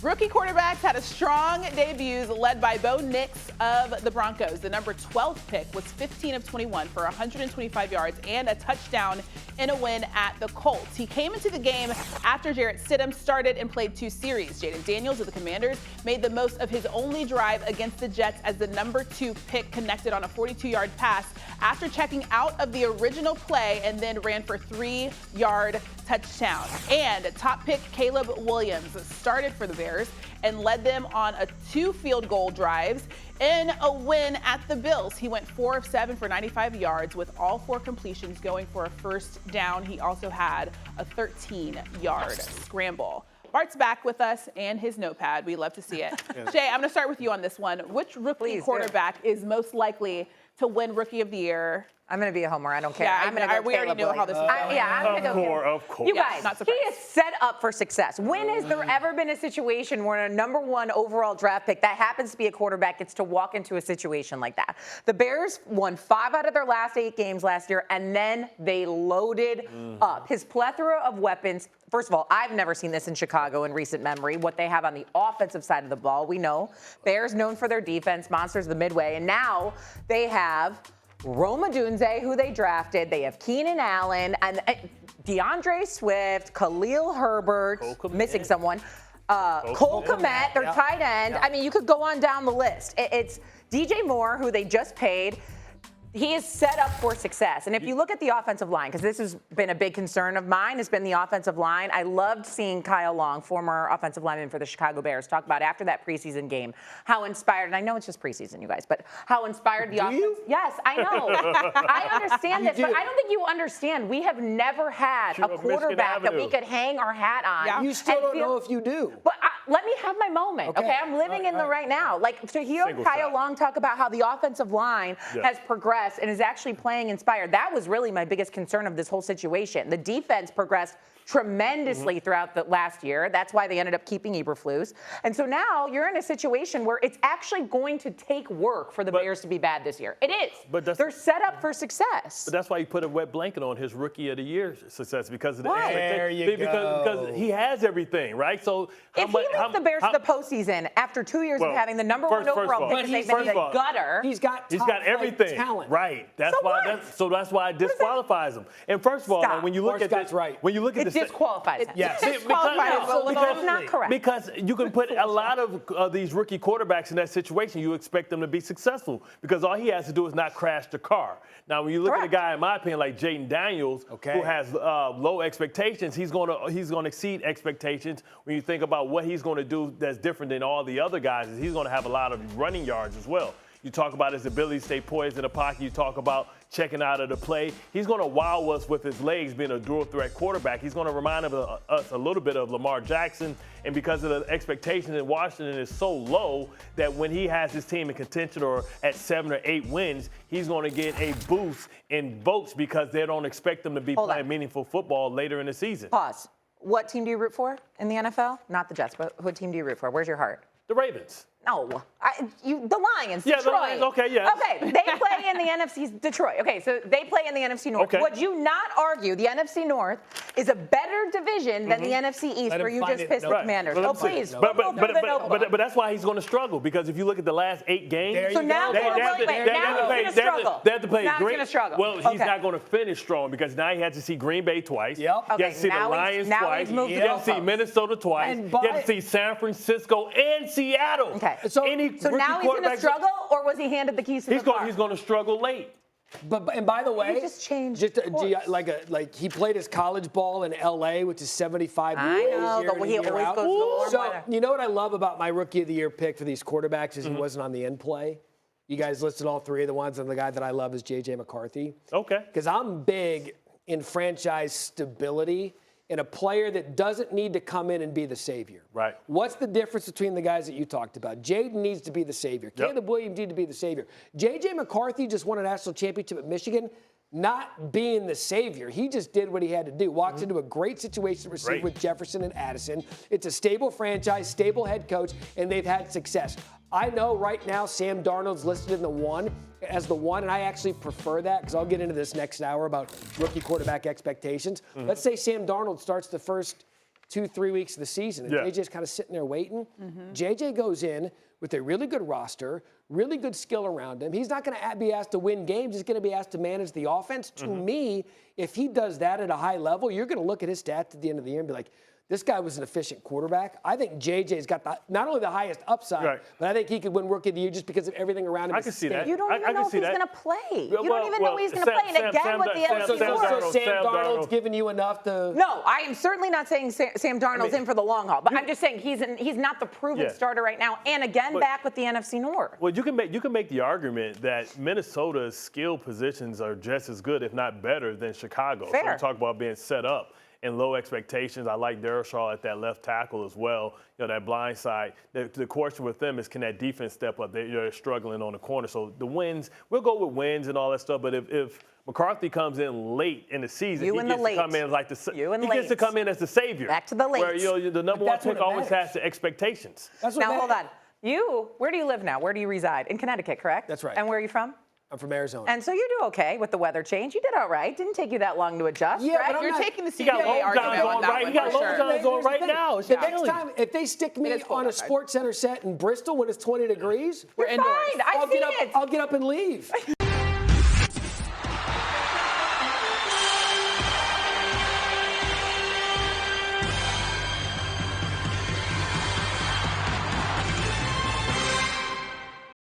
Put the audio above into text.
Rookie quarterbacks had a strong debut led by Bo Nix of the Broncos. The number 12 pick was 15 of 21 for 125 yards and a touchdown in a win at the Colts. He came into the game after Jarrett Stidham started and played 2 series. Jaden Daniels of the Commanders made the most of his only drive against the Jets as the number 2 pick connected on a 42-yard pass after checking out of the original play and then ran for 3-yard touchdown. And top pick Caleb Williams started for the Bears and led them on 2 field goal drives in a win at the Bills. He went 4 of 7 for 95 yards with all 4 completions going for a first down. He also had a 13-yard scramble. Bart's back with us and his notepad. We love to see it. Shae, I'm going to start with you on this one. Which rookie quarterback is most likely to win Rookie of the Year? I'm going to be a homer. I don't care. Yeah, I'm going to go we already know how this is going. I'm going to go. Of course. You guys, not he is set up for success. When has there ever been a situation where a number 1 overall draft pick that happens to be a quarterback gets to walk into a situation like that? The Bears won 5 out of their last 8 games last year, and then they loaded up. His plethora of weapons. First of all, I've never seen this in Chicago in recent memory, what they have on the offensive side of the ball. We know Bears known for their defense, monsters of the Midway, and now they have Rome Odunze, who they drafted. They have Keenan Allen and DeAndre Swift, Khalil Herbert, missing someone, Cole Kmet, their tight end. I mean, you could go on down the list. It's DJ Moore, who they just paid. He is set up for success. And if you look at the offensive line, because this has been a big concern of mine, has been the offensive line. I loved seeing Kyle Long, former offensive lineman for the Chicago Bears, talk about after that preseason game how inspired, and I know it's just preseason, you guys, but how inspired the offense. You? Yes, I know. I understand this, but I don't think you understand. We have never had a quarterback that we could hang our hat on. Yeah. You still don't know if you do. But let me have my moment, okay? I'm living in the right now. Like, to hear Kyle Long talk about how the offensive line has progressed and is actually playing inspired, that was really my biggest concern of this whole situation. The defense progressed tremendously throughout the last year. That's why they ended up keeping Eberflus. And so now you're in a situation where it's actually going to take work for the Bears to be bad this year. It is. But they're set up for success. But that's why you put a wet blanket on his Rookie of the Year success, because of the There you go. Because he has everything, right? So if he leads the Bears to the postseason after 2 years of having the number 1 overall pick, they've been in the gutter. He's got everything. Talent. Right. That's So why. what? That's why it disqualifies him. And first of all, Stop. when you look at this, when you look at it disqualifies him. Yes. That's not correct. Because you can put a lot of these rookie quarterbacks in that situation, you expect them to be successful because all he has to do is not crash the car. Now, when you look at a guy, in my opinion, like Jaden Daniels, who has low expectations, he's going to exceed expectations. When you think about what he's going to do that's different than all the other guys, is he's going to have a lot of running yards as well. You talk about his ability to stay poised in the pocket. You talk about checking out of the play. He's going to wow us with his legs, being a dual threat quarterback. He's going to remind us a little bit of Lamar Jackson. And because of the expectations in Washington is so low that when he has his team in contention or at 7 or 8 wins, he's going to get a boost in votes because they don't expect them to be playing meaningful football later in the season. Pause. What team do you root for in the NFL? Not the Jets, but what team do you root for? Where's your heart? The Ravens. No, the Lions, Yeah, Detroit. the Lions, okay, yeah. Okay, they play in the NFC, Detroit. Okay, so they play in the NFC North. Okay. Would you not argue the NFC North is a better division than the NFC East, where you just pissed the Commanders? Oh, please. But that's why he's going to struggle, because if you look at the last 8 games, so now they have to play Green. Struggle. Well, he's not going to finish strong because now he has to see Green Bay twice. He has to see the Lions twice. He has to see Minnesota twice. He has to see San Francisco and Seattle. Okay. So now he's going to struggle, or was he handed the keys to the car? He's going to struggle late. And by the way, he just changed. Like he played his college ball in L.A., which is 75. I know, but he always goes to the warm weather. You know what I love about my Rookie of the Year pick for these quarterbacks is he wasn't on the in play. You guys listed all 3 of the ones, and the guy that I love is J.J. McCarthy. Okay. Because I'm big in franchise stability. And a player that doesn't need to come in and be the savior. Right. What's the difference between the guys that you talked about? Jaden needs to be the savior. Caleb Williams needs to be the savior. J.J. McCarthy just won a national championship at Michigan, not being the savior. He just did what he had to do. Walked into a great situation to receive with Jefferson and Addison. It's a stable franchise, stable head coach, and they've had success. I know right now Sam Darnold's listed in the 1 as the 1, and I actually prefer that because I'll get into this next hour about rookie quarterback expectations. Let's say Sam Darnold starts the first 2-3 weeks of the season. And Yeah. JJ's kind of sitting there waiting. JJ goes in with a really good roster, really good skill around him. He's not going to be asked to win games. He's going to be asked to manage the offense. To me, if he does that at a high level, you're going to look at his stats at the end of the year and be like, this guy was an efficient quarterback. I think JJ's got not only the highest upside, but I think he could win Rookie of the Year just because of everything around him. I can see that. You don't even know if he's going to play. You don't even know he's going to play. And again, with the NFC North. So Sam Darnold's giving you enough to. No, I am certainly not saying Sam Darnold's in for the long haul, but I'm just saying he's not the proven starter right now. And again, back with the NFC North. Well, you can make the argument that Minnesota's skill positions are just as good, if not better, than Chicago. Fair. So we talk about being set up and low expectations. I like Shaw at that left tackle as well. You know, that blind side. The question with them is, can that defense step up? They're struggling on the corner. So the wins, we'll go with wins and all that stuff. But if McCarthy comes in late in the season, he gets to come in like gets to come in as the savior. Back to the late. Where the number one pick always has the expectations. Now hold on. Where do you live now? Where do you reside? In Connecticut, correct? That's right. And where are you from? I'm from Arizona. And so you do okay with the weather change. You did all right. Didn't take you that long to adjust, Yeah, right? but You're taking the He got CBA long argument guns on on that right. one He got for long sure. guns on right now. It's The next chilly. time, if they stick me It is cold on a outside. SportsCenter set in Bristol when it's 20 degrees, We're indoors. Fine. I've seen it. I'll get up and leave.